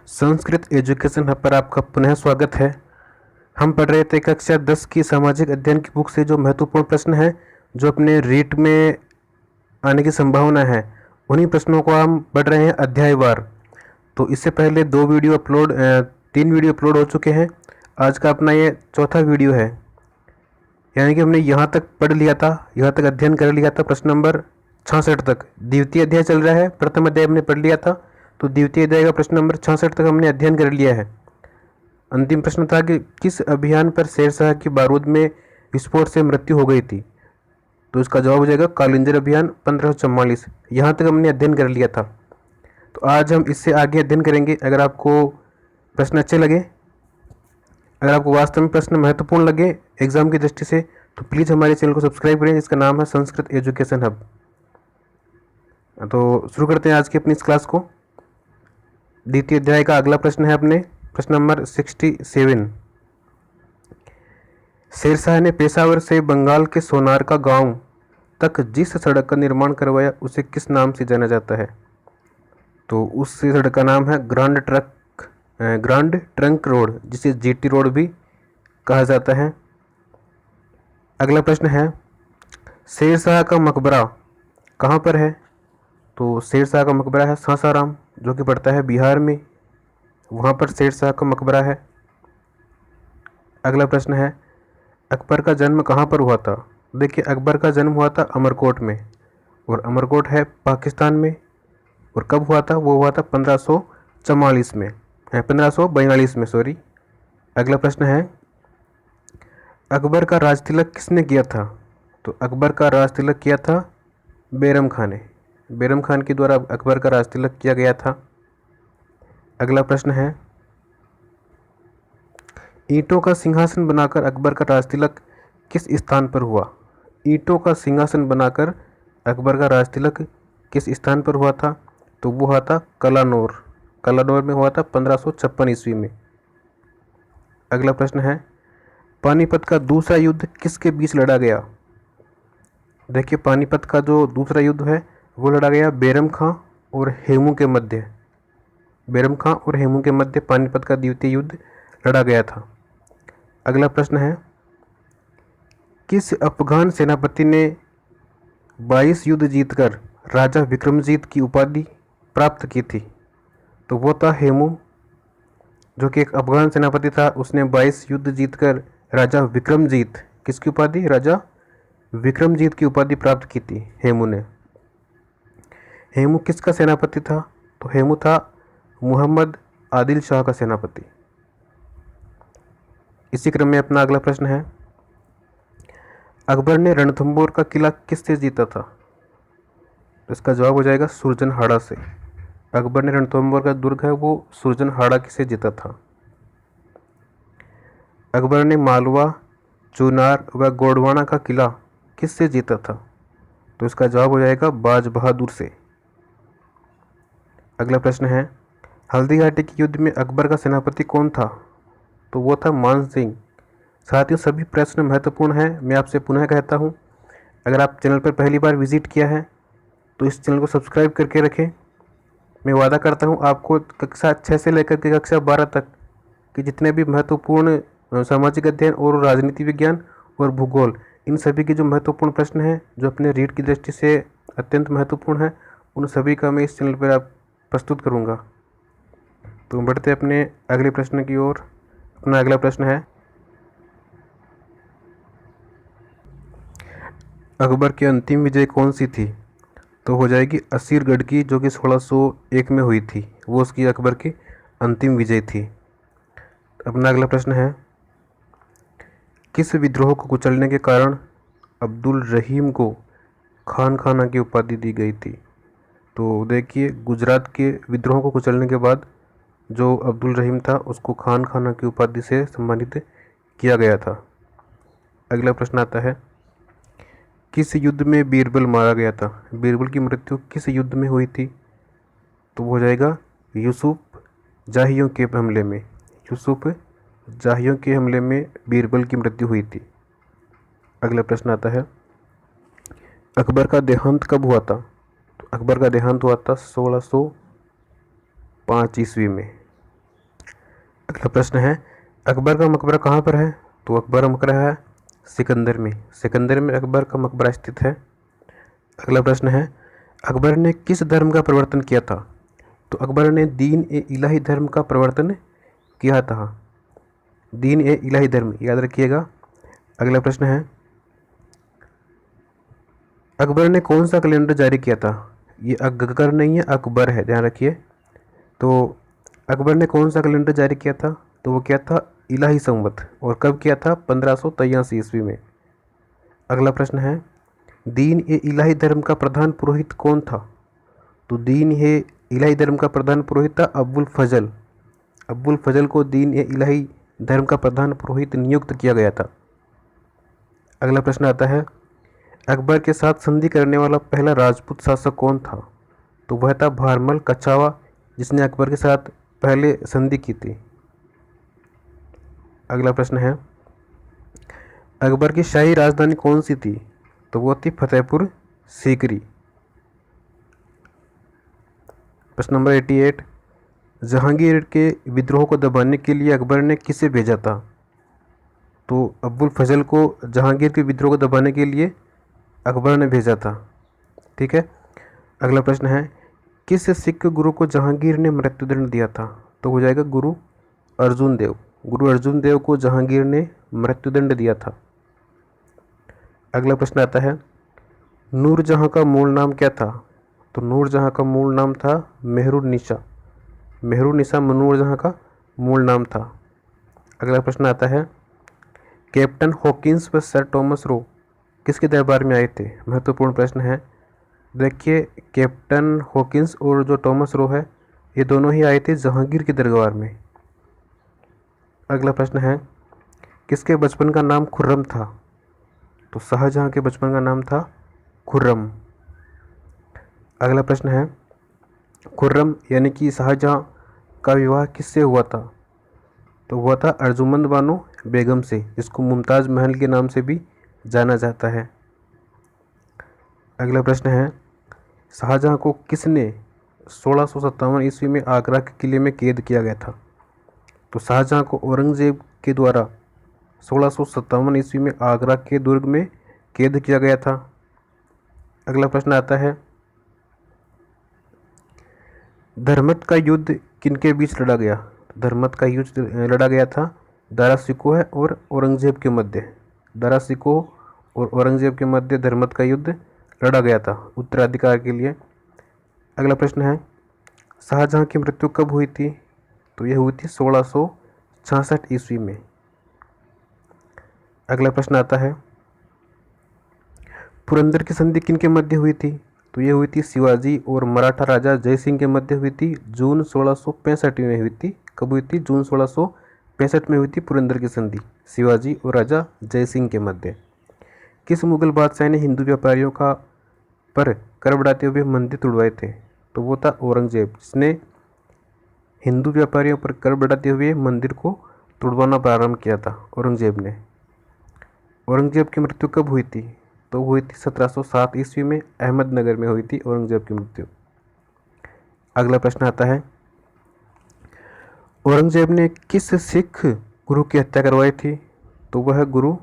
Sanskrit education hub पर आपका पुनः स्वागत है। हम पढ़ रहे थे कक्षा 10 की सामाजिक अध्ययन की बुक से जो महत्वपूर्ण प्रश्न हैं जो अपने रीट में आने की संभावना है, उन्हीं प्रश्नों को हम पढ़ रहे हैं अध्यायवार। तो इससे पहले तीन वीडियो अपलोड हो चुके हैं। आज का अपना ये चौथा वीडियो है, यानी कि हमने यहाँ तक पढ़ लिया था, यहाँ तक अध्ययन कर लिया था प्रश्न नंबर 66 तक। द्वितीय अध्याय चल रहा है, प्रथम अध्याय हमने पढ़ लिया था, तो द्वितीय अध्याय का प्रश्न नंबर 66 तक हमने अध्ययन कर लिया है। अंतिम प्रश्न था कि किस अभियान पर शेरशाह की बारूद में विस्फोट से मृत्यु हो गई थी, तो इसका जवाब हो जाएगा कालिंजर अभियान 1544। यहाँ तक हमने अध्ययन कर लिया था। तो आज हम इससे आगे अध्ययन करेंगे। अगर आपको प्रश्न अच्छे लगे, अगर आपको वास्तव में प्रश्न महत्वपूर्ण लगे एग्जाम की दृष्टि से, तो प्लीज़ हमारे चैनल को सब्सक्राइब करें, जिसका नाम है संस्कृत एजुकेशन हब। तो शुरू करते हैं आज की अपनी इस क्लास को। द्वितीय अध्याय का अगला प्रश्न है अपने प्रश्न नंबर 67। शेरशाह ने पेशावर से बंगाल के सोनार का गांव तक जिस सड़क का निर्माण करवाया उसे किस नाम से जाना जाता है? तो उस सड़क का नाम है ग्रांड ट्रंक रोड, जिसे जीटी रोड भी कहा जाता है। अगला प्रश्न है, शेरशाह का मकबरा कहाँ पर है? तो शेरशाह का मकबरा है सासाराम, जो कि पड़ता है बिहार में, वहाँ पर शेरशाह का मकबरा है। अगला प्रश्न है, अकबर का जन्म कहाँ पर हुआ था? देखिए, अकबर का जन्म हुआ था अमरकोट में, और अमरकोट है पाकिस्तान में। और कब हुआ था? वो हुआ था 1542 में, 1542 में, सॉरी। अगला प्रश्न है, अकबर का राज तिलक किसने किया था? तो अकबर का राज तिलक किया था बैरम खान ने। बैरम खान के द्वारा अकबर का राज तिलक किया गया था। अगला प्रश्न है, ईंटों का सिंहासन बनाकर अकबर का राज तिलक किस स्थान पर हुआ? ईंटों का सिंहासन बनाकर अकबर का राज तिलक किस स्थान पर हुआ था? तो वो हुआ था कलानौर। कलानौर में हुआ था 1556 ईस्वी में। अगला प्रश्न है, पानीपत का दूसरा युद्ध किसके बीच लड़ा गया? देखिए, पानीपत का जो दूसरा युद्ध है वो लड़ा गया बैरम खां और हेमू के मध्य। बैरम खां और हेमू के मध्य पानीपत का द्वितीय युद्ध लड़ा गया था। अगला प्रश्न है, किस अफगान सेनापति ने 22 युद्ध जीतकर राजा विक्रमजीत की उपाधि प्राप्त की थी? तो वो था हेमू, जो कि एक अफगान सेनापति था। उसने 22 युद्ध जीतकर राजा विक्रमजीत, किसकी उपाधि? राजा विक्रमजीत की उपाधि प्राप्त की थी हेमू ने। हेमू किसका सेनापति था? तो हेमू था मुहम्मद आदिल शाह का सेनापति। इसी क्रम में अपना अगला प्रश्न है, अकबर ने रणथंभौर का किला किससे जीता था? तो इसका जवाब हो जाएगा सुरजनहाड़ा से। अकबर ने रणथंभौर का दुर्ग है वो सुरजनहाड़ा से जीता था। अकबर ने मालवा, चुनार व गोंडवाना का किला किससे जीता था? तो इसका जवाब हो जाएगा बाज बहादुर से। अगला प्रश्न है, हल्दी घाटी के युद्ध में अकबर का सेनापति कौन था? तो वो था मान सिंह। साथियों, सभी प्रश्न महत्वपूर्ण हैं। मैं आपसे पुनः कहता हूँ, अगर आप चैनल पर पहली बार विजिट किया है तो इस चैनल को सब्सक्राइब करके रखें। मैं वादा करता हूँ आपको कक्षा 6 से लेकर के कक्षा 12 तक के जितने भी महत्वपूर्ण सामाजिक अध्ययन और राजनीति विज्ञान और भूगोल, इन सभी के जो महत्वपूर्ण प्रश्न हैं जो अपने रीड की दृष्टि से अत्यंत महत्वपूर्ण हैं, उन सभी का मैं इस चैनल पर आप प्रस्तुत करूँगा। तो बढ़ते अपने अगले प्रश्न की ओर। अपना अगला प्रश्न है, अकबर की अंतिम विजय कौन सी थी? तो हो जाएगी असीरगढ़ की, जो कि 1601 में हुई थी। वो उसकी अकबर की अंतिम विजय थी। अपना अगला प्रश्न है, किस विद्रोह को कुचलने के कारण अब्दुल रहीम को खान खाना की उपाधि दी गई थी? तो देखिए, गुजरात के विद्रोह को कुचलने के बाद जो अब्दुल रहीम था उसको खान खाना की उपाधि से सम्मानित किया गया था। अगला प्रश्न आता है, किस युद्ध में बीरबल मारा गया था? बीरबल की मृत्यु किस युद्ध में हुई थी? तो हो जाएगा यूसुफ जाहियों के हमले में। यूसुफ जाहियों के हमले में बीरबल की मृत्यु हुई थी। अगला प्रश्न आता है, अकबर का देहांत कब हुआ था? तो अकबर का देहांत हुआ था 1605 ईस्वी में। अगला प्रश्न है, अकबर का मकबरा कहाँ पर है? तो अकबर का मकबरा है सिकंदर में। सिकंदर में अकबर का मकबरा स्थित है। अगला प्रश्न है, अकबर ने किस धर्म का प्रवर्तन किया था? तो अकबर ने दीन ए इलाही धर्म का प्रवर्तन किया था। दीन ए इलाही धर्म, याद रखिएगा। अगला प्रश्न है, अकबर ने कौन सा कैलेंडर जारी किया था? ये अकबर नहीं है, अकबर है, ध्यान रखिए। तो अकबर ने कौन सा कैलेंडर जारी किया था? तो वो किया था इलाही संवत। और कब किया था? 1583 ईस्वी में। अगला प्रश्न है, दीन ए इलाही धर्म का प्रधान पुरोहित कौन था? तो दीन ए इलाही धर्म का प्रधान पुरोहित था अब्बुल फजल। अब्बुल फजल को दीन ए इलाही धर्म का प्रधान पुरोहित नियुक्त किया गया था। अगला प्रश्न आता है, अकबर के साथ संधि करने वाला पहला राजपूत शासक कौन था? तो वह था भारमल कछावा, जिसने अकबर के साथ पहले संधि की थी। अगला प्रश्न है, अकबर की शाही राजधानी कौन सी थी? तो वो थी फतेहपुर सीकरी। प्रश्न नंबर 88, जहांगीर के विद्रोह को दबाने के लिए अकबर ने किसे भेजा था? तो अब्बुल फजल को जहांगीर के विद्रोह को दबाने के लिए अकबर ने भेजा था। ठीक है। अगला प्रश्न है, किस सिख गुरु को जहांगीर ने मृत्युदंड दिया था? तो हो जाएगा गुरु अर्जुन देव। गुरु अर्जुन देव को जहांगीर ने मृत्युदंड दिया था। अगला प्रश्न आता है, नूरजहां का मूल नाम क्या था? तो नूरजहां का मूल नाम था मेहरुन्निसा। मेहरुन्निसा नूरजहां का मूल नाम था। अगला प्रश्न आता है, कैप्टन हॉकिंस व सर टॉमस रो किसके दरबार में आए थे? महत्वपूर्ण प्रश्न है। देखिए, कैप्टन हॉकिंस और जो टॉमस रो है, ये दोनों ही आए थे जहांगीर के दरबार में। अगला प्रश्न है, किसके बचपन का नाम खुर्रम था? तो शाहजहां के बचपन का नाम था खुर्रम। अगला प्रश्न है, खुर्रम यानी कि शाहजहां का विवाह किससे हुआ था? तो हुआ था अर्जुमंद बानो बेगम से, जिसको मुमताज़ महल के नाम से भी जाना जाता है। अगला प्रश्न है, शाहजहां को किसने 1657 ईस्वी में आगरा के किले में कैद किया गया था? तो शाहजहां को औरंगजेब के द्वारा 1657 ईस्वी में आगरा के दुर्ग में कैद किया गया था। अगला प्रश्न आता है, धर्मत का युद्ध किनके बीच लड़ा गया? धर्मत का युद्ध लड़ा गया था दारा शिकोह और औरंगजेब के मध्य। दारा शिकोह और औरंगजेब के मध्य धर्मत का युद्ध लड़ा गया था उत्तराधिकार के लिए। अगला प्रश्न है, शाहजहां की मृत्यु कब हुई थी? तो यह हुई थी 1666 ईस्वी में। अगला प्रश्न आता है, पुरंदर की संधि किनके मध्य हुई थी? तो ये हुई थी शिवाजी और मराठा राजा जय सिंह के मध्य हुई थी, जून 1665 में हुई थी। कब हुई थी? जून 1665 में हुई थी पुरंदर की संधि शिवाजी और राजा जय सिंह के मध्य। किस मुगल बादशाह ने हिंदू व्यापारियों का पर कर बढ़ाते हुए मंदिर तुड़वाए थे? तो वो था औरंगजेब, जिसने हिंदू व्यापारियों पर कर बढ़ाते हुए मंदिर को तुड़वाना प्रारंभ किया था, औरंगजेब ने। औरंगजेब की मृत्यु कब हुई थी? तो हुई थी 1707 ईस्वी में, अहमदनगर में हुई थी औरंगजेब की मृत्यु। अगला प्रश्न आता है, औरंगजेब ने किस सिख गुरु की हत्या करवाई थी? तो वह गुरु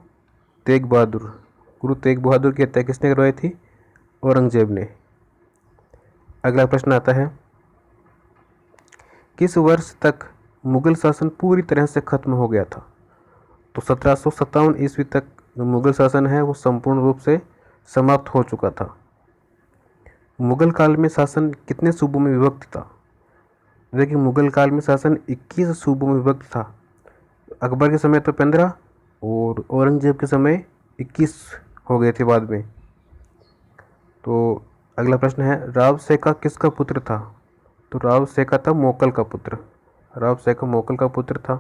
तेग बहादुर। गुरु तेग बहादुर की हत्या किसने करवाई थी? औरंगजेब ने। अगला प्रश्न आता है, किस वर्ष तक मुगल शासन पूरी तरह से खत्म हो गया था? तो 1757 ईस्वी तक जो मुगल शासन है वो संपूर्ण रूप से समाप्त हो चुका था। मुगल काल में शासन कितने सूबों में विभक्त था? देखिए, मुगल काल में शासन 21 सूबों में विभक्त था। अकबर के समय तो 15 और औरंगजेब के समय 21 हो गए थे बाद में। तो अगला प्रश्न है, राव सेका किसका पुत्र था? तो राव सेका था मोकल का पुत्र। राव सेका मोकल का पुत्र था।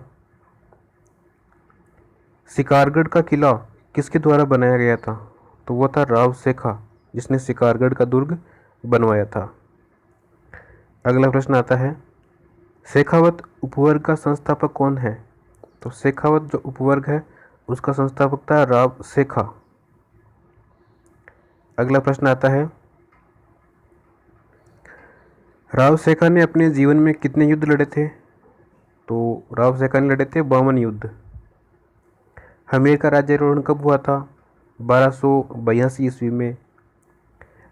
शिकारगढ़ का किला किसके द्वारा बनाया गया था? तो वह था राव सेखा, जिसने शिकारगढ़ का दुर्ग बनवाया था। अगला प्रश्न आता है, शेखावत उपवर्ग का संस्थापक कौन है? तो शेखावत जो उपवर्ग है उसका संस्थापक था राव सेखा। अगला प्रश्न आता है, राव सेखा ने अपने जीवन में कितने युद्ध लड़े थे? तो राव सेखानी लड़े थे बामन युद्ध। हमीर का राज्यारोहण कब हुआ था? 1282 ईस्वी में।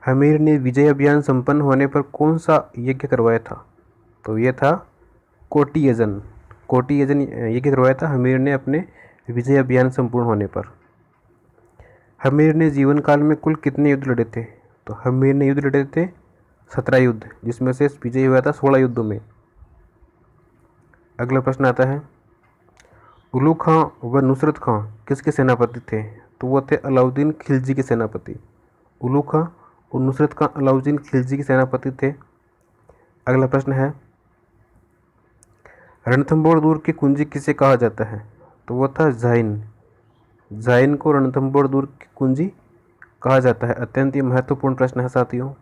हमीर ने विजय अभियान संपन्न होने पर कौन सा यज्ञ करवाया था? तो ये था कोटी यजन। कोटी यजन यज्ञ करवाया था हमीर ने अपने विजय अभियान संपूर्ण होने पर। हमीर ने जीवन काल में कुल कितने युद्ध लड़े थे? तो हमीर ने युद्ध लड़े थे 17 युद्ध, जिसमें से विजय हुआ था 16 युद्धों में। अगला प्रश्न आता है, उलू खां व नुसरत खां किसके सेनापति थे? तो वो थे अलाउद्दीन खिलजी के सेनापति। उलू खां और नुसरत खां अलाउद्दीन खिलजी के सेनापति थे। अगला प्रश्न है, रणथंभौर दुर्ग की कुंजी किसे कहा जाता है? तो वो था जाइन। जाइन को रणथंभौर दुर्ग की कुंजी कहा जाता है। अत्यंत ही महत्वपूर्ण प्रश्न है साथियों।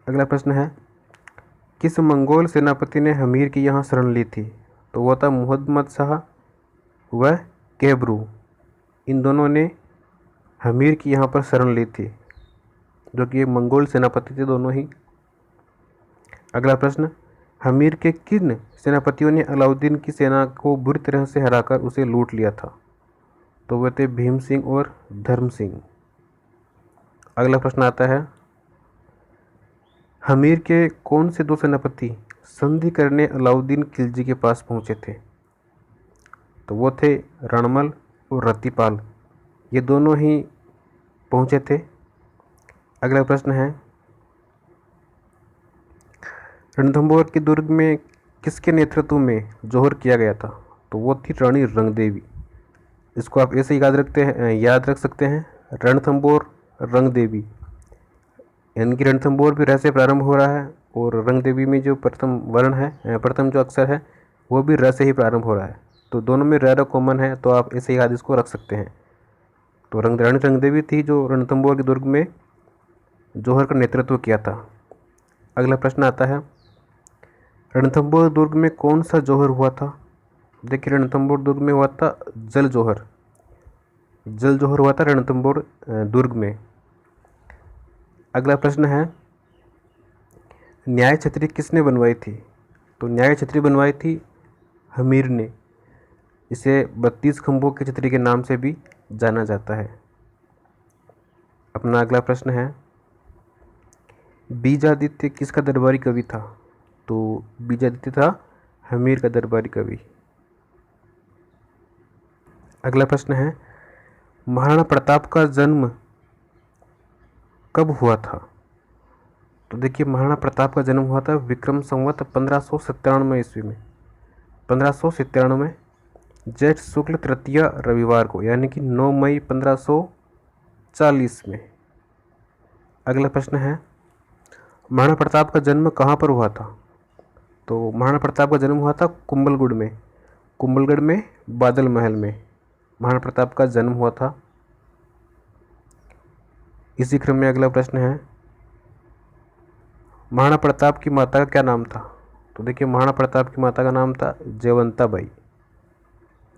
अगला प्रश्न है, किस मंगोल सेनापति ने हमीर की यहाँ शरण ली थी? तो वो था मुहम्मद शाह व केबरू। इन दोनों ने हमीर की यहाँ पर शरण ली थी, जो कि एक मंगोल सेनापति थे दोनों ही। अगला प्रश्न, हमीर के किन सेनापतियों ने अलाउद्दीन की सेना को बुरी तरह से हराकर उसे लूट लिया था? तो वे थे भीम सिंह और धर्म सिंह। अगला प्रश्न आता है, हमीर के कौन से दो सेनापति संधि करने अलाउद्दीन खिलजी के पास पहुंचे थे? तो वो थे रणमल और रतिपाल। ये दोनों ही पहुंचे थे। अगला प्रश्न है, रणथंभौर के दुर्ग में किसके नेतृत्व में जौहर किया गया था? तो वो थी रानी रंगदेवी। इसको आप ऐसे याद रख सकते हैं, रणथंभौर रंगदेवी। यानी कि रणथंभौर भी र से प्रारंभ हो रहा है और रंगदेवी में जो प्रथम वर्ण है, प्रथम जो अक्षर है वो भी र से ही प्रारंभ हो रहा है। तो दोनों में र कॉमन है, तो आप ऐसे याद इसको रख सकते हैं। तो रानी रंगदेवी थी जो रणथंभौर के दुर्ग में जौहर का नेतृत्व किया था। अगला प्रश्न आता है, रणथंभौर दुर्ग में कौन सा जौहर हुआ था? देखिए, रणथंभौर दुर्ग में हुआ था जल जौहर। जल जौहर हुआ था रणथंभौर दुर्ग में। अगला प्रश्न है, न्याय छतरी किसने बनवाई थी? तो न्याय छतरी बनवाई थी हमीर ने। इसे 32 खंभों की छतरी के नाम से भी जाना जाता है। अपना अगला प्रश्न है, बीजादित्य किसका दरबारी कवि था? तो बीजादित्य था हमीर का दरबारी कवि। अगला प्रश्न है, महाराणा प्रताप का जन्म कब हुआ था? तो देखिए, महाराणा प्रताप का जन्म हुआ था विक्रम संवत 1597 ईस्वी में। 1597 ज्येष्ठ शुक्ल तृतीया रविवार को, यानी कि 9 मई 1540 में। अगला प्रश्न है, महाराणा प्रताप का जन्म कहाँ पर हुआ था? तो महाराणा प्रताप का जन्म हुआ था कुंभलगढ़ में। कुंभलगढ़ में बादल महल में महाराणा प्रताप का जन्म हुआ था। इसी क्रम में अगला प्रश्न है, महाराणा प्रताप की माता का क्या नाम था? तो देखिए, महाराणा प्रताप की माता का नाम था जयवंताबाई।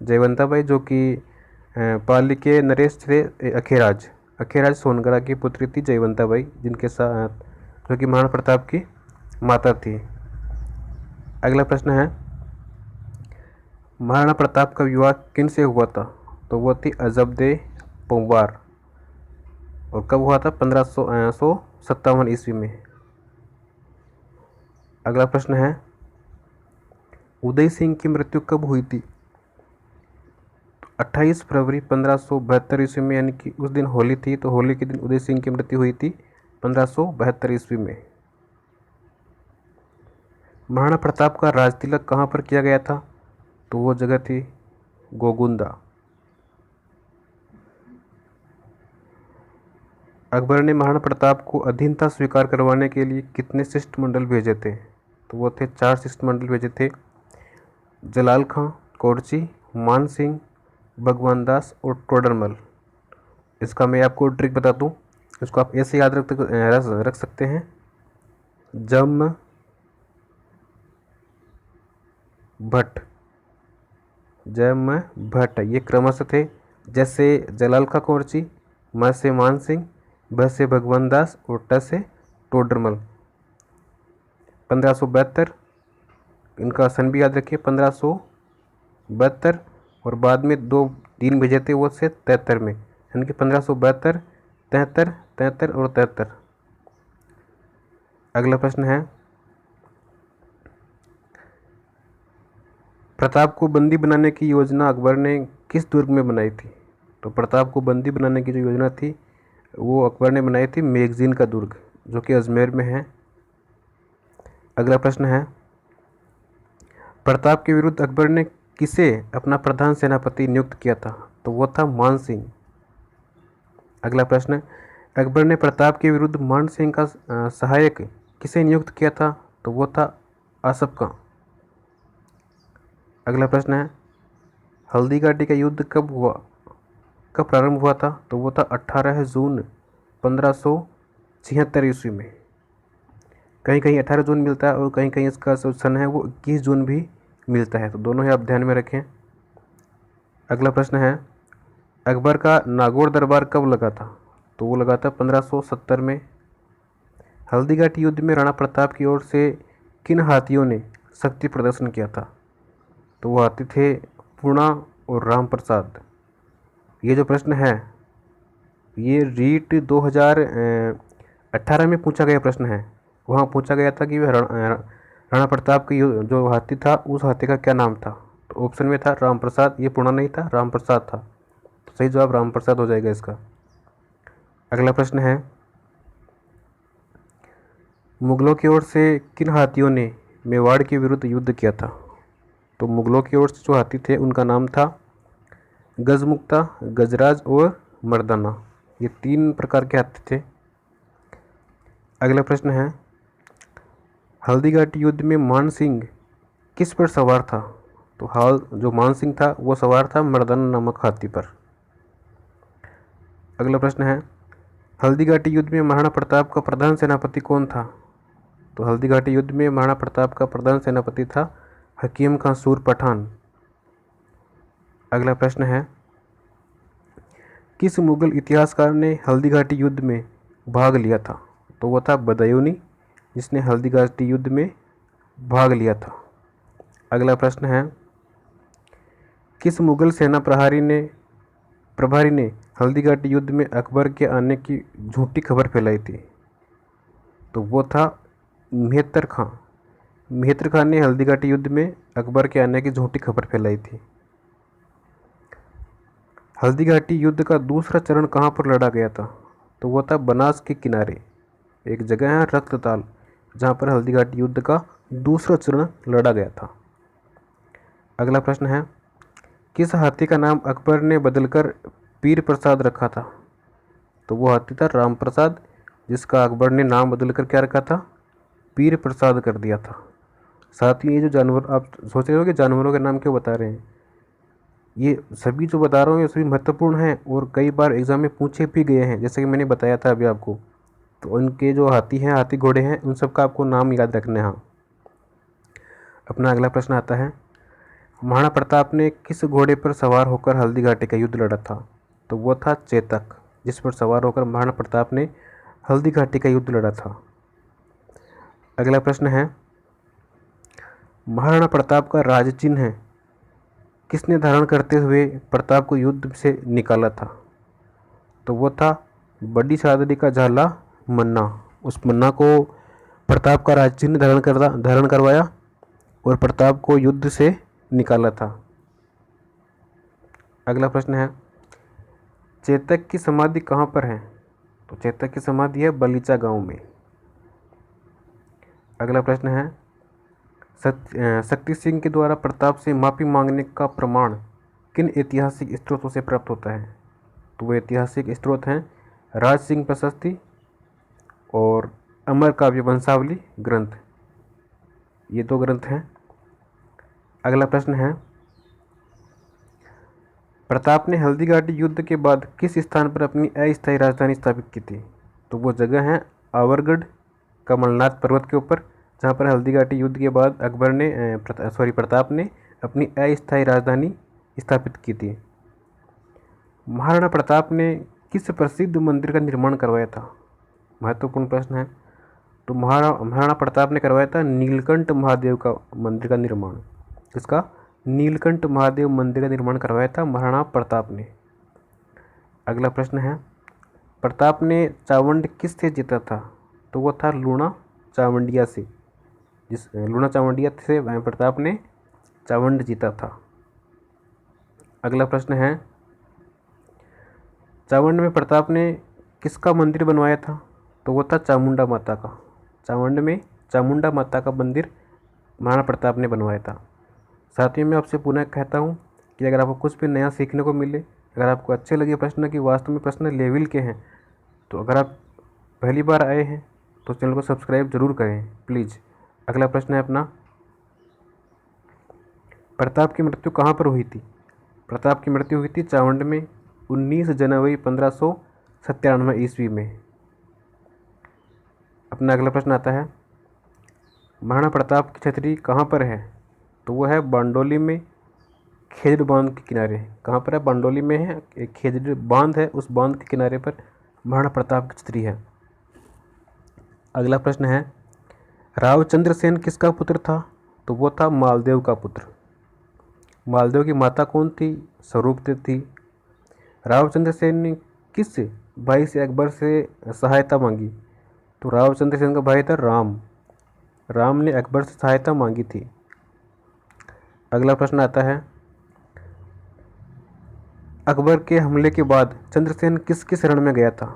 जयवंताबाई जो कि पाली के नरेश थे अखेराज सोनगरा की पुत्री थी जयवंताबाई, जिनके साथ जो कि महाराणा प्रताप की माता थी। अगला प्रश्न है, महाराणा प्रताप का विवाह किन से हुआ था? तो वो थी अजबदे पंवार। और कब हुआ था? 1557 ईस्वी में। अगला प्रश्न है, उदय सिंह की मृत्यु कब हुई थी? 28 फरवरी 1572 ईस्वी में, यानी कि उस दिन होली थी, तो होली के दिन उदय सिंह की मृत्यु हुई थी 1572 ईस्वी में। महाराणा प्रताप का राज तिलक कहाँ पर किया गया था? तो वो जगह थी गोगुंदा। अकबर ने महाराणा प्रताप को अधीनता स्वीकार करवाने के लिए कितने शिष्टमंडल भेजे थे? तो वो थे 4 शिष्टमंडल भेजे थे। जलाल खां, कोरची, मान सिंह, भगवान दास और टोडरमल। इसका मैं आपको ट्रिक बता दूं, इसको आप ऐसे याद रख सकते हैं, जम भट्ट, ये क्रमशः थे। जैसे जलाल खां कोरची, म से मान सिंह, भ से भगवान दास और ट से टोडरमल। 1572 इनका सन भी याद रखिए 1572, और बाद में 3 भेजे थे वो से 73 में, यानी कि 1572, 73, 73 और 73। अगला प्रश्न है, प्रताप को बंदी बनाने की योजना अकबर ने किस दुर्ग में बनाई थी? तो प्रताप को बंदी बनाने की जो योजना थी वो अकबर ने बनाई थी मैगजीन का दुर्ग, जो कि अजमेर में है। अगला प्रश्न है, प्रताप के विरुद्ध अकबर ने किसे अपना प्रधान सेनापति नियुक्त किया था? तो वो था मान सिंह। अगला प्रश्न, अकबर ने प्रताप के विरुद्ध मान सिंह का सहायक किसे नियुक्त किया था? तो वो था आसफ खां। अगला प्रश्न है, हल्दी घाटी का युद्ध कब प्रारंभ हुआ था? तो वो था 18 जून 1576 ईस्वी में। कहीं कहीं 18 जून मिलता है और कहीं कहीं इसका जो सन है वो 21 जून भी मिलता है, तो दोनों ही आप ध्यान में रखें। अगला प्रश्न है, अकबर का नागौर दरबार कब लगा था? तो वो लगा था 1570 में। हल्दी घाटी युद्ध में राणा प्रताप की ओर से किन हाथियों ने शक्ति प्रदर्शन किया था? तो वो हाथी थे पूर्णा और राम प्रसाद। ये जो प्रश्न है ये रीट 2018 में पूछा गया प्रश्न है। वहाँ पूछा गया था कि राणा प्रताप की जो हाथी था उस हाथी का क्या नाम था? तो ऑप्शन में था राम प्रसाद, ये पूर्णा नहीं था, राम प्रसाद था, तो सही जवाब राम प्रसाद हो जाएगा इसका। अगला प्रश्न है, मुगलों की ओर से किन हाथियों ने मेवाड़ के विरुद्ध युद्ध किया था? तो मुगलों की ओर से जो हाथी थे उनका नाम था गजमुक्ता, गजराज और मर्दाना। ये 3 प्रकार के हाथी थे। अगला प्रश्न है, हल्दी घाटी युद्ध में मान सिंह किस पर सवार था? तो जो मान सिंह था वो सवार था मर्दाना नामक हाथी पर। अगला प्रश्न है, हल्दी घाटी युद्ध में महाराणा प्रताप का प्रधान सेनापति कौन था? तो हल्दी घाटी युद्ध में महाराणा प्रताप का प्रधान सेनापति था हकीम खां सूर पठान। अगला प्रश्न है, किस मुगल इतिहासकार ने हल्दी घाटी युद्ध में भाग लिया था? तो वो था बदायूनी, जिसने हल्दी घाटी युद्ध में भाग लिया था। अगला प्रश्न है, किस मुगल सेना प्रभारी ने हल्दी घाटी युद्ध में अकबर के आने की झूठी खबर फैलाई थी? तो वो था मेहतर खां। मेहतर खां ने हल्दी घाटी युद्ध में अकबर के आने की झूठी खबर फैलाई थी। हल्दी घाटी युद्ध का दूसरा चरण कहाँ पर लड़ा गया था? तो वो था बनास के किनारे, एक जगह है रक्तताल, जहाँ पर हल्दी घाटी युद्ध का दूसरा चरण लड़ा गया था। अगला प्रश्न है, किस हाथी का नाम अकबर ने बदलकर पीर प्रसाद रखा था? तो वो हाथी था राम प्रसाद, जिसका अकबर ने नाम बदलकर क्या रखा था? पीर प्रसाद कर दिया था। साथ ही ये जो जानवर आप सोच रहे हो कि जानवरों के नाम क्यों बता रहे हैं, ये सभी जो बता रहा हूँ ये सभी महत्वपूर्ण हैं और कई बार एग्जाम में पूछे भी गए हैं, जैसे कि मैंने बताया था अभी आपको। तो उनके जो हाथी हैं, हाथी घोड़े हैं, उन सब का आपको नाम याद रखना है। अपना अगला प्रश्न आता है, महाराणा प्रताप ने किस घोड़े पर सवार होकर हल्दी घाटी का युद्ध लड़ा था? तो वो था चेतक, जिस पर सवार होकर महाराणा प्रताप ने हल्दी घाटी का युद्ध लड़ा था। अगला प्रश्न है, महाराणा प्रताप का राज चिन्ह किसने धारण करते हुए प्रताप को युद्ध से निकाला था? तो वो था बड़ी सादरी का झाला मन्ना। उस मन्ना को प्रताप का राज चिन्ह धारण करवाया और प्रताप को युद्ध से निकाला था। अगला प्रश्न है, चेतक की समाधि कहाँ पर है? तो चेतक की समाधि है बलीचा गांव में। अगला प्रश्न है, शक्ति सिंह के द्वारा प्रताप से माफ़ी मांगने का प्रमाण किन ऐतिहासिक स्रोतों से प्राप्त होता है? तो वो ऐतिहासिक स्रोत हैं राज सिंह प्रशस्ति और अमर काव्य वंशावली ग्रंथ, ये 2 ग्रंथ हैं। अगला प्रश्न है, प्रताप ने हल्दी घाटी युद्ध के बाद किस स्थान पर अपनी अस्थायी राजधानी स्थापित की थी? तो वो जगह है आवरगढ़, कमलनाथ पर्वत के ऊपर, जहाँ पर हल्दी घाटी युद्ध के बाद प्रताप ने अपनी अस्थायी राजधानी स्थापित की थी। महाराणा प्रताप ने किस प्रसिद्ध मंदिर का निर्माण करवाया था? महत्वपूर्ण प्रश्न है। तो महाराणा प्रताप ने करवाया था नीलकंठ महादेव का मंदिर का निर्माण। इसका नीलकंठ महादेव मंदिर का निर्माण करवाया था महाराणा प्रताप ने। अगला प्रश्न है, प्रताप ने चावंड किससे जीता था? तो वो था लूणा चावंडिया से। लूणा चावंडिया से प्रताप ने चावंड जीता था। अगला प्रश्न है, चावंड में प्रताप ने किसका मंदिर बनवाया था? तो वो था चामुंडा माता का। चावंड में चामुंडा माता का मंदिर महाराणा प्रताप ने बनवाया था। साथियों, मैं आपसे पुनः कहता हूँ कि अगर आपको कुछ भी नया सीखने को मिले, अगर आपको अच्छे लगे प्रश्न कि वास्तव में प्रश्न लेवल के हैं, तो अगर आप पहली बार आए हैं तो चैनल को सब्सक्राइब जरूर करें प्लीज़। अगला प्रश्न है अपना, प्रताप की मृत्यु कहाँ पर हुई थी? प्रताप की मृत्यु हुई थी चावंड में 19 जनवरी 1597 ईस्वी में। अपना अगला प्रश्न आता है, महाराणा प्रताप की छतरी कहाँ पर है? तो वो है बांडोली में, खेजड़ बांध के किनारे। कहाँ पर है? बांडोली में है, एक खेजड़ बांध है, उस बांध के किनारे पर महाराणा प्रताप की छतरी है। अगला प्रश्न है, रावचंद्र सेन किसका पुत्र था? तो वो था मालदेव का पुत्र। मालदेव की माता कौन थी? स्वरूपदेव थी। रावचंद्र सेन ने किस भाई से अकबर से सहायता मांगी? तो रावचंद्र सेन का भाई था राम। राम ने अकबर से सहायता मांगी थी। अगला प्रश्न आता है, अकबर के हमले के बाद चंद्रसेन किसकी शरण में गया था?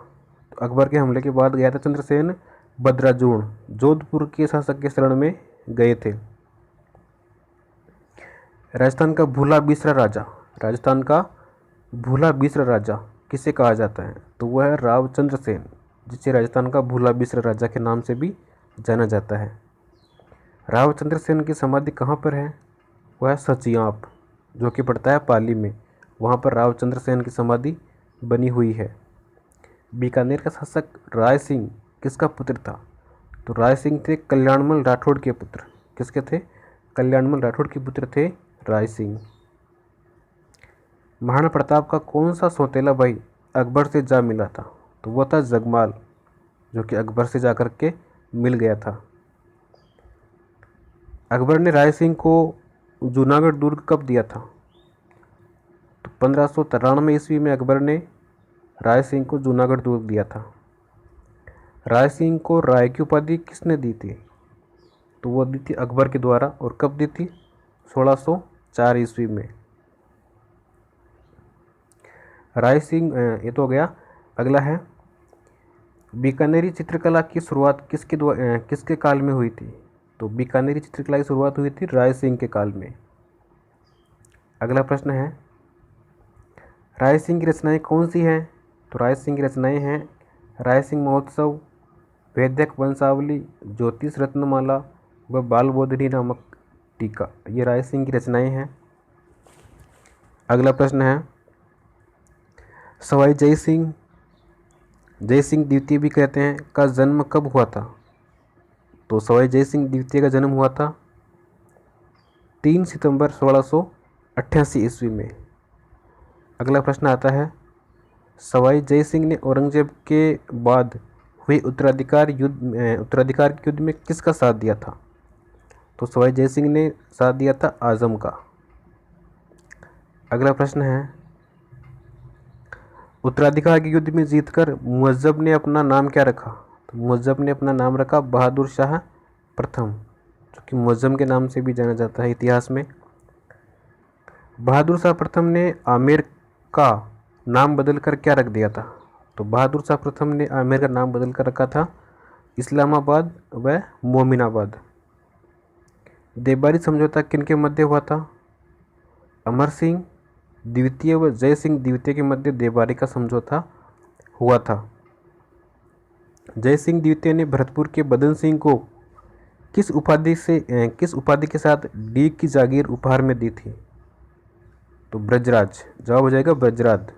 तो अकबर के हमले के बाद गया था चंद्रसेन बद्राजूण, जोधपुर के शासक के शरण में गए थे। राजस्थान का भूला बिसरा राजा, राजस्थान का भूला बिसरा राजा किसे कहा जाता है? तो वह है रावचंद्र सेन, जिसे राजस्थान का भूला बिसरा राजा के नाम से भी जाना जाता है। रावचंद्र सेन की समाधि कहाँ पर है? वह है सचियाप, जो कि पड़ता है पाली में। वहाँ पर रावचंद्र सेन की समाधि बनी हुई है। बीकानेर का शासक राय सिंह किसका पुत्र था? तो राय सिंह थे कल्याणमल राठौड़ के पुत्र। किसके थे? कल्याणमल राठौड़ के पुत्र थे राय सिंह। महाराणा प्रताप का कौन सा सौतेला भाई अकबर से जा मिला था? तो वह था जगमाल, जो कि अकबर से जाकर के मिल गया था। अकबर ने राय सिंह को जूनागढ़ दुर्ग कब दिया था? तो 1593 ईस्वी में अकबर ने राय सिंह को जूनागढ़ दुर्ग दिया था। राय सिंह को राय की उपाधि किसने दी थी? तो वो दी थी अकबर के द्वारा। और कब दी थी? 1604 ईस्वी में। राय सिंह, ये तो हो गया। अगला है, बीकानेरी चित्रकला की शुरुआत किसके काल में हुई थी? तो बीकानेरी चित्रकला की शुरुआत हुई थी राय सिंह के काल में। अगला प्रश्न है, राय सिंह की रचनाएं कौन सी हैं? तो राय सिंह की रचनाएं हैं राय सिंह महोत्सव, वैद्यक वंशावली, ज्योतिष रत्नमाला व बालबोधिनी नामक टीका। ये राय सिंह की रचनाएं हैं। अगला प्रश्न है, सवाई जय सिंह द्वितीय भी कहते हैं का जन्म कब हुआ था? तो सवाई जय सिंह द्वितीय का जन्म हुआ था 3 सितंबर 1688 ईस्वी में। अगला प्रश्न आता है, सवाई जय सिंह ने औरंगजेब के बाद हुए उत्तराधिकार के युद्ध में किसका साथ दिया था? तो सवाई जय सिंह ने साथ दिया था आजम का। अगला प्रश्न है, उत्तराधिकार के युद्ध में जीतकर मुअज्जब ने अपना नाम क्या रखा? तो मुअज्जब ने अपना नाम रखा बहादुर शाह प्रथम, जो कि मुअज्जम के नाम से भी जाना जाता है इतिहास में। बहादुर शाह प्रथम ने आमेर का नाम बदलकर क्या रख दिया था? तो बहादुर शाह प्रथम ने आमेर का नाम बदल कर रखा था इस्लामाबाद व मोमिनाबाद। देवबारी समझौता किनके मध्य हुआ था? अमर सिंह द्वितीय व जय सिंह द्वितीय के मध्य देवबारी का समझौता हुआ था। जय सिंह द्वितीय ने भरतपुर के बदन सिंह को किस उपाधि के साथ डी की जागीर उपहार में दी थी? तो ब्रजराज। जवाब हो जाएगा ब्रजराज।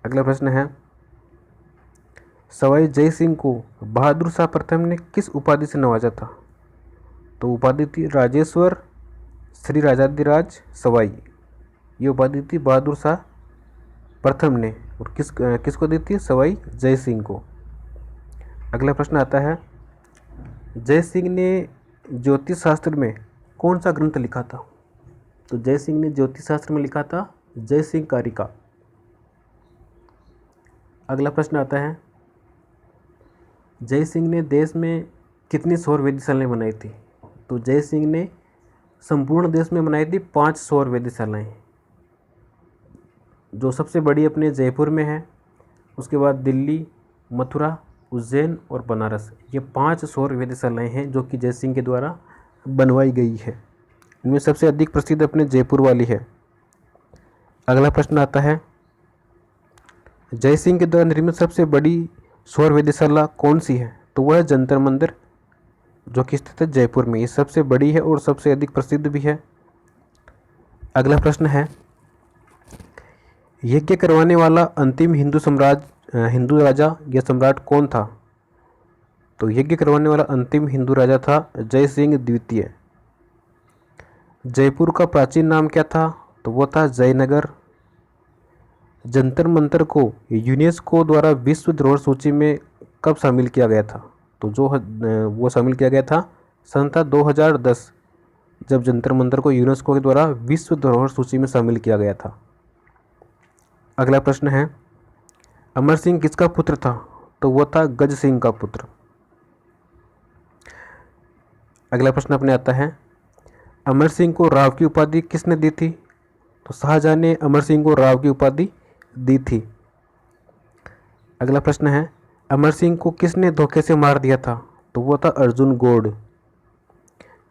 अगला प्रश्न है, सवाई जय सिंह को बहादुर शाह प्रथम ने किस उपाधि से नवाजा था? तो उपाधि थी राजेश्वर श्री राजाधिराज सवाई। ये उपाधि थी बहादुर शाह प्रथम ने। और किसको दी थी? सवाई जय सिंह को। अगला प्रश्न आता है, जय सिंह ने ज्योतिष शास्त्र में कौन सा ग्रंथ लिखा था? तो जय सिंह ने ज्योतिष शास्त्र में लिखा था जय सिंह कारिका। अगला प्रश्न आता है, जय सिंह ने देश में कितनी सौर वेधशालाएं बनाई थी? तो जय सिंह ने संपूर्ण देश में बनाई थी 5 सौर वेधशालाएं, जो सबसे बड़ी अपने जयपुर में है, उसके बाद दिल्ली, मथुरा, उज्जैन और बनारस। ये 5 सौर वेधशालाएं हैं जो कि जय सिंह के द्वारा बनवाई गई है। इनमें सबसे अधिक प्रसिद्ध अपने जयपुर वाली है। अगला प्रश्न आता है, जय सिंह के द्वारा निर्मित सबसे बड़ी सौर वेधशाला कौन सी है? तो वह है जंतर मंदिर, जो कि स्थित है जयपुर में। ये सबसे बड़ी है और सबसे अधिक प्रसिद्ध भी है। अगला प्रश्न है, यज्ञ करवाने वाला अंतिम हिंदू राजा या सम्राट कौन था? तो यज्ञ करवाने वाला अंतिम हिंदू राजा था जय सिंह द्वितीय। जयपुर का प्राचीन नाम क्या था? तो वो था जयनगर। जंतर मंतर को यूनेस्को द्वारा विश्व धरोहर सूची में कब शामिल किया गया था? तो वो शामिल किया गया था सन 2010, जब जंतर मंतर को यूनेस्को के द्वारा विश्व धरोहर सूची में शामिल किया गया था। अगला प्रश्न है, अमर सिंह किसका पुत्र था? तो वो था गज सिंह का पुत्र। अगला प्रश्न अपने आता है, अमर सिंह को राव की उपाधि किसने दी थी? तो शाहजहां ने अमर सिंह को राव की उपाधि दी थी। अगला प्रश्न है, अमर सिंह को किसने धोखे से मार दिया था? तो वो था अर्जुन गौड़।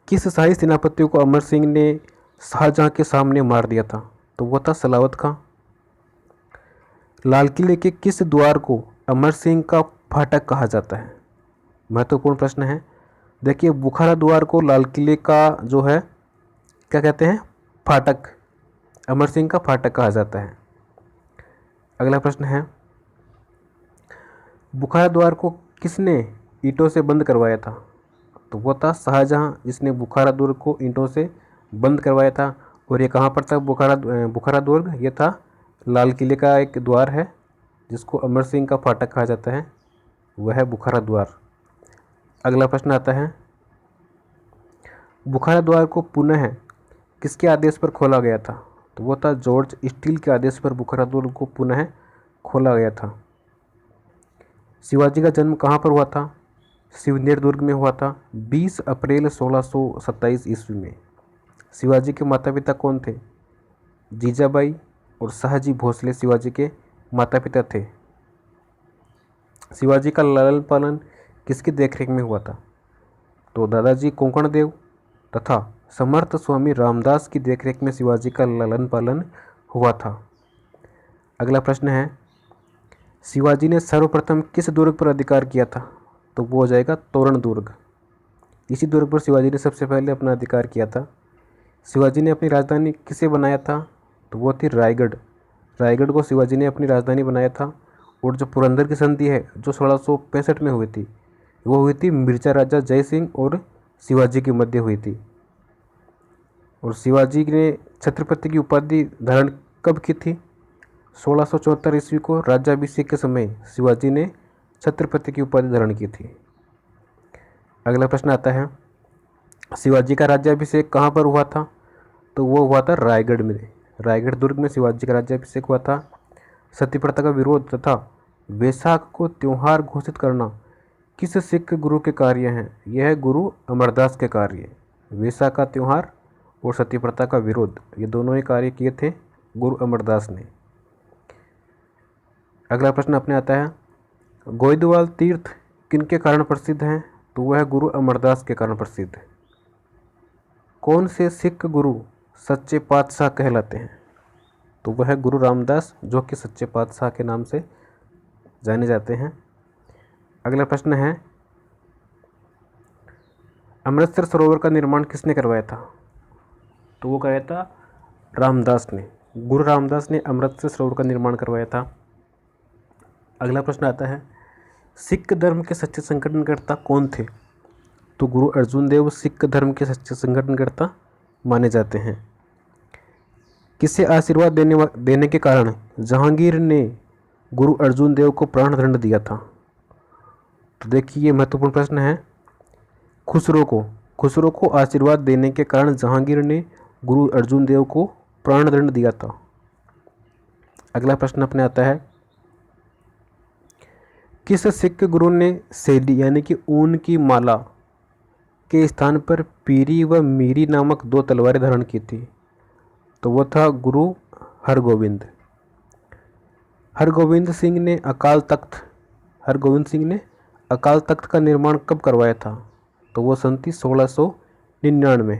किस शाही सेनापति को अमर सिंह ने शाहजहां के सामने मार दिया था? तो वो था सलावत खां। लाल किले के किस द्वार को अमर सिंह का फाटक कहा जाता है? महत्वपूर्ण प्रश्न है। देखिए, बुखारा द्वार को लाल किले का जो है क्या कहते हैं? फाटक, अमर सिंह का फाटक कहा जाता है। अगला प्रश्न है, बुखारा द्वार को किसने ईंटों से बंद करवाया था? तो वो था शाहजहां, जिसने बुखारा दुर्ग को ईंटों से बंद करवाया था। और ये कहाँ पर था बुखारा दुर्ग? ये था लाल किले का एक द्वार है जिसको अमर सिंह का फाटक कहा जाता है, वह है बुखारा द्वार। अगला प्रश्न आता है, बुखारा द्वार को पुनः किसके आदेश पर खोला गया था? तो वो था जॉर्ज स्टील के आदेश पर बुखारा दुर्ग को पुनः खोला गया था। शिवाजी का जन्म कहाँ पर हुआ था? शिवनेर दुर्ग में हुआ था 20 अप्रैल 1627 ईस्वी में। शिवाजी के माता पिता कौन थे? जीजाबाई और शाहजी भोसले शिवाजी के माता पिता थे। शिवाजी का लालन पालन किसकी देखरेख में हुआ था? तो दादाजी कोंकण देव तथा समर्थ स्वामी रामदास की देखरेख में शिवाजी का लालन पालन हुआ था। अगला प्रश्न है, शिवाजी ने सर्वप्रथम किस दुर्ग पर अधिकार किया था? तो वो हो जाएगा तोरण दुर्ग। इसी दुर्ग पर शिवाजी ने सबसे पहले अपना अधिकार किया था। शिवाजी ने अपनी राजधानी किसे बनाया था? तो वो थी रायगढ़। रायगढ़ को शिवाजी ने अपनी राजधानी बनाया था। और जो पुरंदर की संधि है जो 1665 में हुई थी, वो हुई थी मिर्जा राजा जय सिंह और शिवाजी के मध्य हुई थी। और शिवाजी ने छत्रपति की उपाधि धारण कब की थी? 1674 ईस्वी को राज्याभिषेक के समय शिवाजी ने छत्रपति की उपाधि धारण की थी। अगला प्रश्न आता है, शिवाजी का राज्याभिषेक कहाँ पर हुआ था? तो वो हुआ था रायगढ़ में। रायगढ़ दुर्ग में शिवाजी का राज्याभिषेक हुआ था। सती प्रथा का विरोध तथा वैशाख को त्योहार घोषित करना किस सिख गुरु के कार्य हैं? यह है गुरु अमरदास के कार्य। वैशाख का त्योहार और सती प्रथा का विरोध, ये दोनों ही कार्य किए थे गुरु अमरदास ने। अगला प्रश्न अपने आता है, गोइंदवाल तीर्थ किनके कारण प्रसिद्ध हैं? तो वह गुरु अमरदास के कारण प्रसिद्ध है। कौन से सिख गुरु सच्चे पातशाह कहलाते हैं? तो वह गुरु रामदास, जो कि सच्चे पातशाह के नाम से जाने जाते हैं। अगला प्रश्न है, अमृतसर सरोवर का निर्माण किसने करवाया था? तो वो कराया था रामदास ने। गुरु रामदास ने अमृतसर सरोवर का निर्माण करवाया था। अगला प्रश्न आता है, सिख धर्म के सच्चे संगठनकर्ता कौन थे? तो गुरु अर्जुन देव सिख धर्म के सच्चे संगठनकर्ता माने जाते हैं। किसे आशीर्वाद देने के कारण जहांगीर ने गुरु अर्जुन देव को प्राण दंड दिया था? तो देखिए, ये महत्वपूर्ण प्रश्न है। खुसरो को आशीर्वाद देने के कारण जहांगीर ने गुरु अर्जुन देव को प्राणदंड दिया था। अगला प्रश्न अपने आता है, किस सिख गुरु ने सेली यानी कि ऊन की माला के स्थान पर पीरी व मीरी नामक 2 तलवारें धारण की थी? तो वो था गुरु हरगोविंद। हरगोविंद सिंह ने अकाल तख्त का निर्माण कब करवाया था? तो वो सन थी 1699।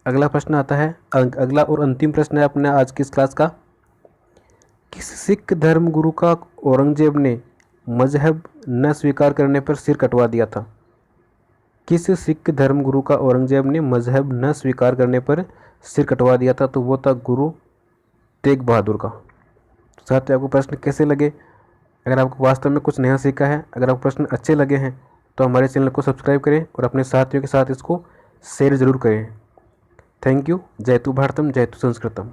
अगला प्रश्न आता है, अगला और अंतिम प्रश्न है अपने आज की इस क्लास का, किस सिख धर्म गुरु का औरंगजेब ने मजहब न स्वीकार करने पर सिर कटवा दिया था? किस सिख धर्म गुरु का औरंगजेब ने मजहब न स्वीकार करने पर सिर कटवा दिया था? तो वो था गुरु तेग बहादुर का। तो साथियों, आपको प्रश्न कैसे लगे? अगर आपको वास्तव में कुछ नया सीखा है, अगर आपको प्रश्न अच्छे लगे हैं तो हमारे चैनल को सब्सक्राइब करें और अपने साथियों के साथ इसको शेयर ज़रूर करें। Thank you. जयतु भारतम, जयतु संस्कृतम।